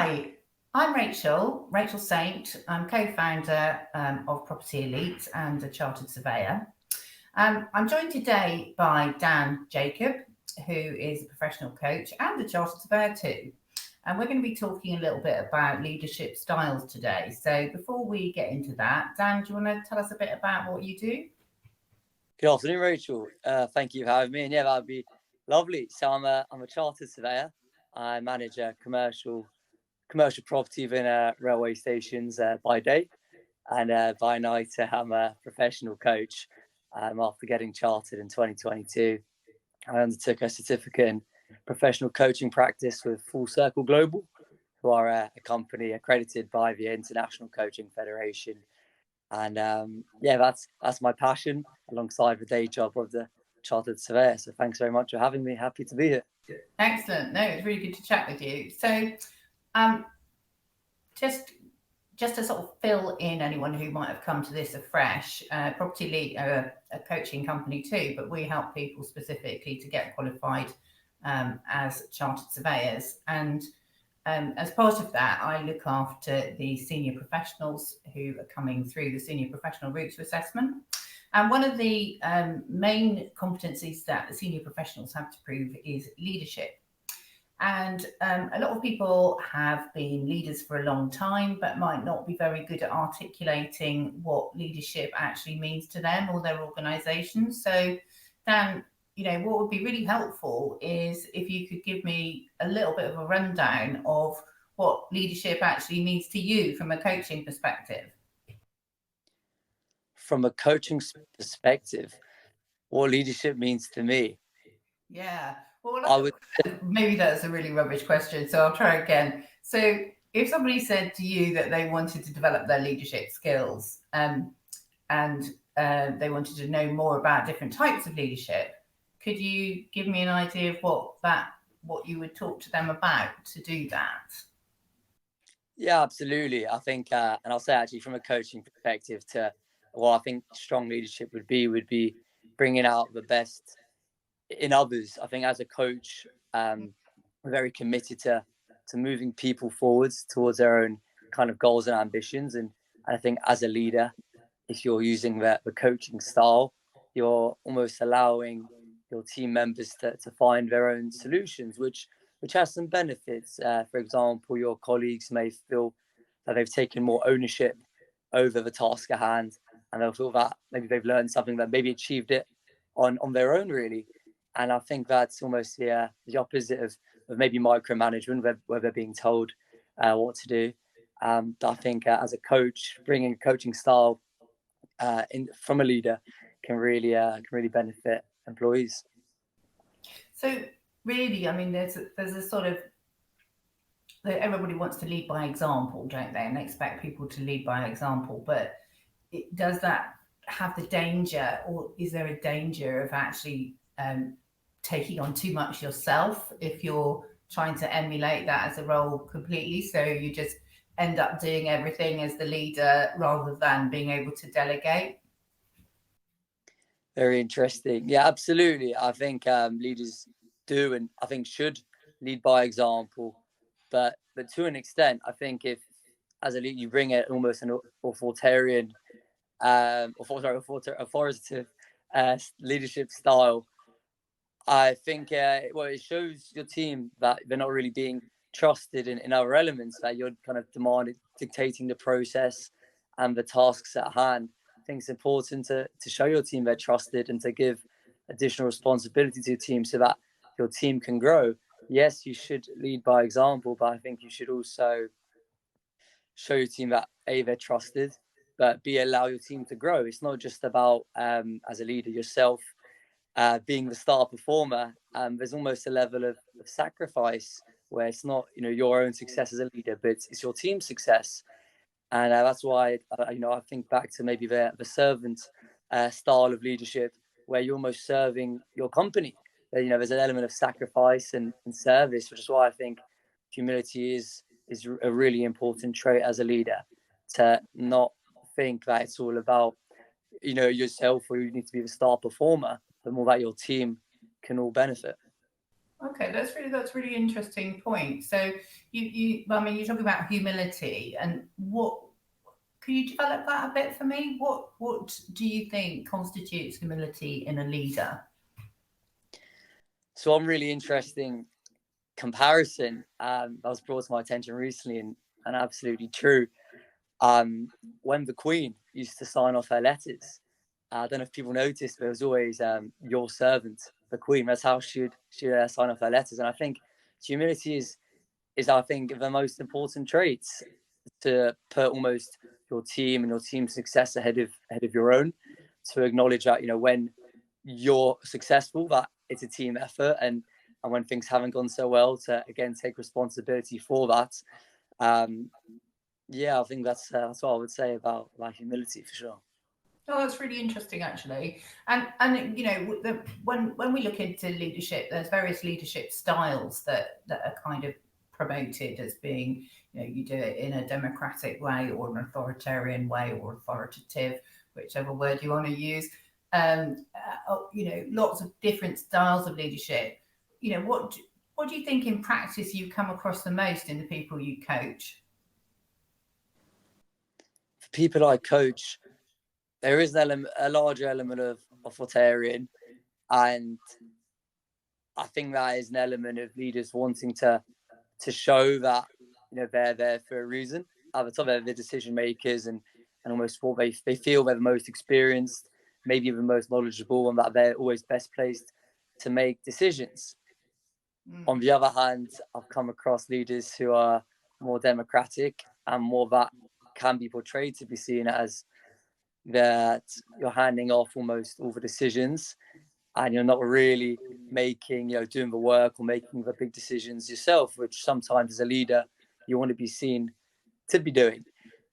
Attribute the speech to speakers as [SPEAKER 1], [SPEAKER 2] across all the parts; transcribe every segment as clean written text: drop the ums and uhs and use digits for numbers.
[SPEAKER 1] Hi, I'm Rachel Saint. I'm co-founder of Property Elite and a chartered surveyor. I'm joined today by Dan Jacob, who is a professional coach and a chartered surveyor too. And we're going to be talking a little bit about leadership styles today. So before we get into that, Dan, do you want to tell us a bit about what you do?
[SPEAKER 2] Good afternoon, Rachel. Thank you for having me. And yeah, that'd be lovely. So I'm a chartered surveyor. I manage commercial property within railway stations by day, and by night I'm a professional coach. After getting chartered in 2022, I undertook a certificate in professional coaching practice with Full Circle Global, who are a company accredited by the International Coaching Federation. And that's my passion alongside the day job of the chartered surveyor. So thanks very much for having me. Happy to be here.
[SPEAKER 1] Excellent. No, it's really good to chat with you. So just to sort of fill in anyone who might have come to this afresh, Property Elite are a coaching company too, but we help people specifically to get qualified as chartered surveyors. And as part of that, I look after the senior professionals who are coming through the senior professional route to assessment. And one of the main competencies that the senior professionals have to prove is leadership. And a lot of people have been leaders for a long time, but might not be very good at articulating what leadership actually means to them or their organizations. So, Dan, what would be really helpful is if you could give me a little bit of a rundown of what leadership actually means to you from a coaching perspective.
[SPEAKER 2] From a coaching perspective, what leadership means to me?
[SPEAKER 1] Yeah, well, maybe that's a really rubbish question, so I'll try again. So if somebody said to you that they wanted to develop their leadership skills and they wanted to know more about different types of leadership, could you give me an idea of what you would talk to them about to do that?
[SPEAKER 2] Yeah, absolutely. I think, and I'll say actually from a coaching perspective I think strong leadership would be bringing out the best in others. I think as a coach, we're very committed to moving people forwards towards their own kind of goals and ambitions. And I think as a leader, if you're using the coaching style, you're almost allowing your team members to find their own solutions, which has some benefits. For example, your colleagues may feel that they've taken more ownership over the task at hand, and they'll feel that maybe they've learned something, that maybe achieved it on their own, really. And I think that's almost the opposite of maybe micromanagement, where they're being told what to do. I think as a coach, bringing a coaching style from a leader can really benefit employees.
[SPEAKER 1] So really, I mean, there's a sort of, everybody wants to lead by example, don't they? And they expect people to lead by example, but does that have the danger, or is there a danger of actually taking on too much yourself if you're trying to emulate that as a role completely? So you just end up doing everything as the leader rather than being able to delegate?
[SPEAKER 2] Very interesting. Yeah, absolutely. I think leaders do, and I think should lead by example, but to an extent, I think if as a leader you bring it almost an authoritative leadership style, I think it shows your team that they're not really being trusted in other elements, that you're kind of dictating the process and the tasks at hand. I think it's important to show your team they're trusted and to give additional responsibility to your team so that your team can grow. Yes, you should lead by example, but I think you should also show your team that they're trusted, but allow your team to grow. It's not just about as a leader yourself being the star performer. There's almost a level of sacrifice where it's not your own success as a leader, but it's your team's success. And that's why I think back to maybe the servant style of leadership, where you're almost serving your company. There's an element of sacrifice and service, which is why I think humility is a really important trait as a leader, to not think that it's all about yourself, or you need to be the star performer, but more that your team can all benefit.
[SPEAKER 1] Okay, that's really interesting point. So I mean, you're talking about humility, and what can you develop that a bit for me? What do you think constitutes humility in a leader?
[SPEAKER 2] So I'm really interesting comparison that was brought to my attention recently, and absolutely true. When the Queen used to sign off her letters, I don't know if people noticed, but it was always your servant, the Queen. That's how she'd sign off her letters. And I think humility is I think the most important traits, to put almost your team and your team's success ahead of your own, to acknowledge that when you're successful, that it's a team effort, and when things haven't gone so well, to again take responsibility for that. um yeah, I think that's what I would say about humility, for sure.
[SPEAKER 1] Oh, that's really interesting, actually. And when we look into leadership, there's various leadership styles that are kind of promoted as being, you do it in a democratic way or an authoritarian way or authoritative, whichever word you want to use. Lots of different styles of leadership. What do you think in practice you come across the most in the people you coach?
[SPEAKER 2] For people I coach, there is a larger element of authoritarian, and I think that is an element of leaders wanting to show that they're there for a reason. At the top, they're the decision makers, and almost what they feel they're the most experienced, maybe the most knowledgeable, and that they're always best placed to make decisions. On
[SPEAKER 1] Mm.
[SPEAKER 2] the other hand, I've come across leaders who are more democratic, and more that can be portrayed to be seen as that you're handing off almost all the decisions, and you're not really making, doing the work or making the big decisions yourself, which sometimes as a leader you want to be seen to be doing.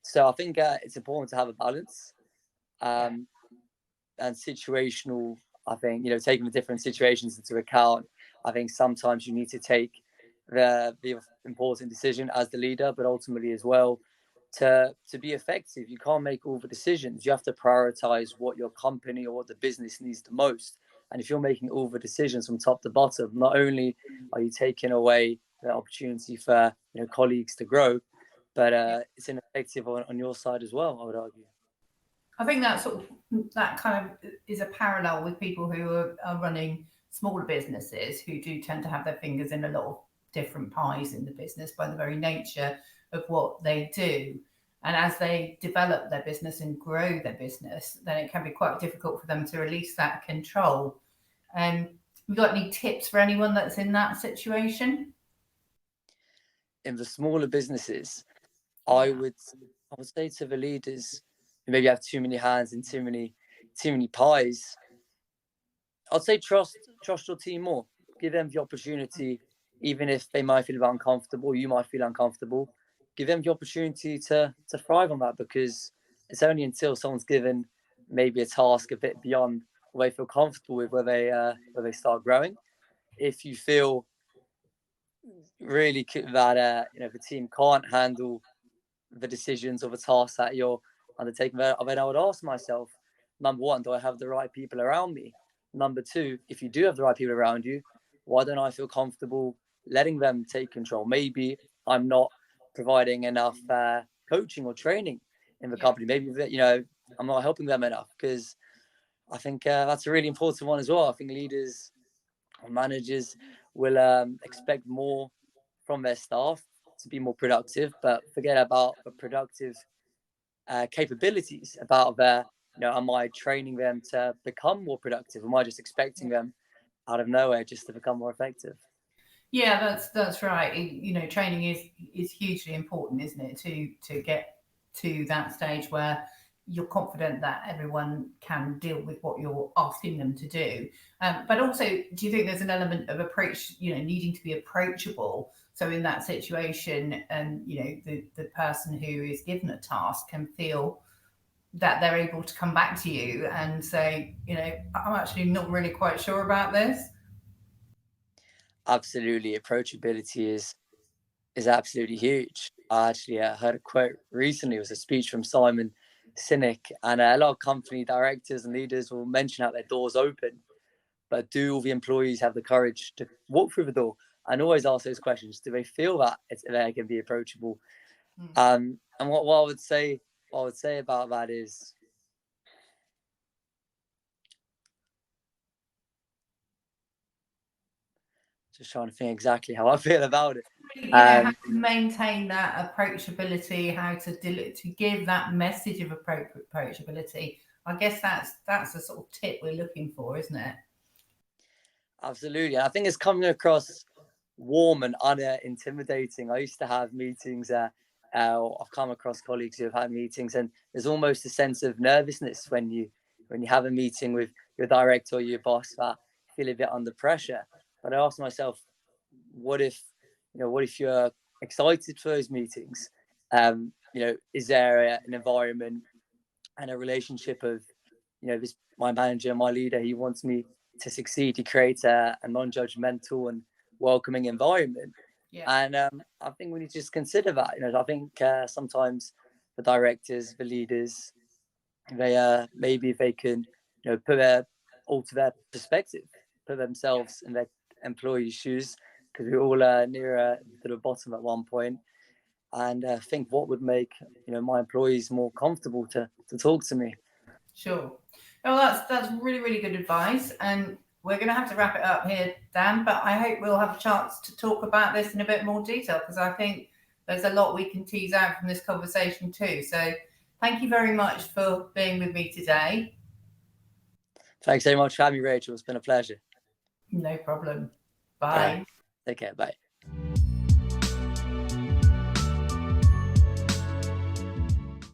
[SPEAKER 2] So I think it's important to have a balance,
[SPEAKER 1] Yeah.
[SPEAKER 2] um, and situational. I think taking the different situations into account. I think sometimes you need to take the important decision as the leader, but ultimately as well, to be effective, you can't make all the decisions. You have to prioritize what your company or what the business needs the most. And if you're making all the decisions from top to bottom, not only are you taking away the opportunity for colleagues to grow, but it's ineffective on your side as well, I would argue.
[SPEAKER 1] I think that kind of is a parallel with people who are running smaller businesses who do tend to have their fingers in a lot of different pies in the business by the very nature of what they do. And as they develop their business and grow their business, then it can be quite difficult for them to release that control. You got any tips for anyone that's in that situation?
[SPEAKER 2] In the smaller businesses, I
[SPEAKER 1] Yeah.
[SPEAKER 2] would I would say to the leaders who maybe have too many hands and too many pies, I'd say trust your team more. Give them the opportunity, even if they might feel a bit uncomfortable, you might feel uncomfortable. Give them the opportunity to thrive on that, because it's only until someone's given maybe a task a bit beyond what they feel comfortable with where they start growing. If you feel really that the team can't handle the decisions or the tasks that you're undertaking, then I would ask myself, number one, do I have the right people around me? Number two, if you do have the right people around you, why don't I feel comfortable letting them take control? Maybe I'm not providing enough coaching or training in the
[SPEAKER 1] Yeah.
[SPEAKER 2] company. Maybe I'm not helping them enough, because I think that's a really important one as well. I think leaders or managers will expect more from their staff to be more productive, but forget about the productive capabilities, about their, am I training them to become more productive? Am I just expecting them out of nowhere just to become more effective?
[SPEAKER 1] Yeah, that's right. Training is hugely important, isn't it? To get to that stage where you're confident that everyone can deal with what you're asking them to do. But also, do you think there's an element of approach? Needing to be approachable. So in that situation, and the person who is given a task can feel that they're able to come back to you and say, I'm actually not really quite sure about this.
[SPEAKER 2] Absolutely, approachability is absolutely huge. I actually heard a quote recently. It was a speech from Simon Sinek, and a lot of company directors and leaders will mention out their doors open, but do all the employees have the courage to walk through the door and always ask those questions? Do they feel that they can be approachable? And what I would say about that is, just trying to think exactly how I feel about it.
[SPEAKER 1] How to maintain that approachability, how to give that message of approachability. I guess that's the sort of tip we're looking for, isn't it?
[SPEAKER 2] Absolutely. I think it's coming across warm and unintimidating. I used to have meetings. I've come across colleagues who have had meetings, and there's almost a sense of nervousness when you have a meeting with your director or your boss that you feel a bit under pressure. But I ask myself, what if you're excited for those meetings? Is there an environment and a relationship of, this my manager, my leader, he wants me to succeed. He creates a non-judgmental and welcoming environment. Yeah. And I think we need to just consider that. I think sometimes the directors, the leaders, they maybe if they can, alter their perspective, put themselves in their employees' shoes, because we're all near to the bottom at one point, and think what would make my employees more comfortable to talk to me.
[SPEAKER 1] Sure. Well, that's really, really good advice, and we're going to have to wrap it up here, Dan, but I hope we'll have a chance to talk about this in a bit more detail, because I think there's a lot we can tease out from this conversation too. So thank you very much for being with me today.
[SPEAKER 2] Thanks so much for having me, Rachel. It's been a pleasure.
[SPEAKER 1] No problem. Bye.
[SPEAKER 2] Take care. Bye.